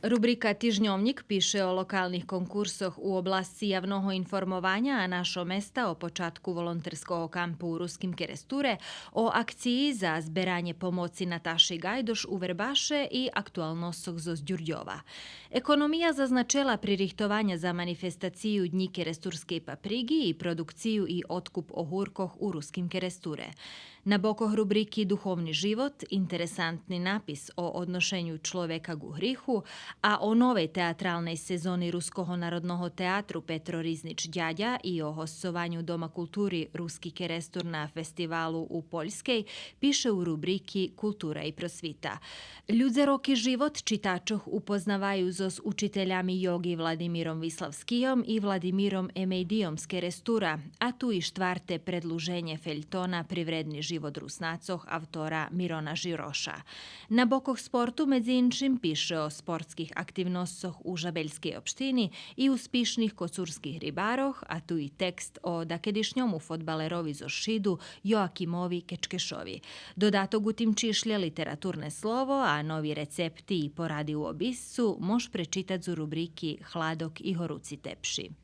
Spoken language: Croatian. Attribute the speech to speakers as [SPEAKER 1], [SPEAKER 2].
[SPEAKER 1] Rubrika Tižnjovnik piše o lokalnih konkursoch u oblasti javnog informovanja, a našo mesta o počatku volonterskog kampu u Ruskim Keresture, o akciji za zberanje pomoci Nataši Gajdoš u Verbaše i aktualnosog zo Zdjurdjova. Ekonomija zaznačela pririhtovanja za manifestaciju Dnji Keresturske paprigi i produkciju i otkup ohurkoh u Ruskim Keresture. Na bokoh rubriki Duhovni život interesantni napis o odnošenju človeka k hrihu, a o novej teatralnej sezoni Ruskog narodnog teatru Petro Riznič Đađa i o hostovanju Doma kulturi Ruski Kerestur na festivalu u Poljskej piše u rubriki Kultura i prosvita. Ľudzeroki život čitačoh upoznavaju s učiteljami jogi Vladimirom Vislavskijom i Vladimirom Emejdijom z Kerestura, a tu i štvarte predluženje feljtona Privredni život Rusnacoh autora Mirona Žiroša. Na bokoh sportu medzi inčim piše o sportskih aktivnostoh u Žabeljskej opštini i uspišnih kocurskih ribaroh, a tu i tekst o dakedišnjomu fotbalerovi zo Šidu Joakimovi Kečkešovi. Dodatog u tim čišlje literaturne slovo, a novi recepti i poradi u obiscu mož prečitat zu rubriki Hladok i horuci tepši.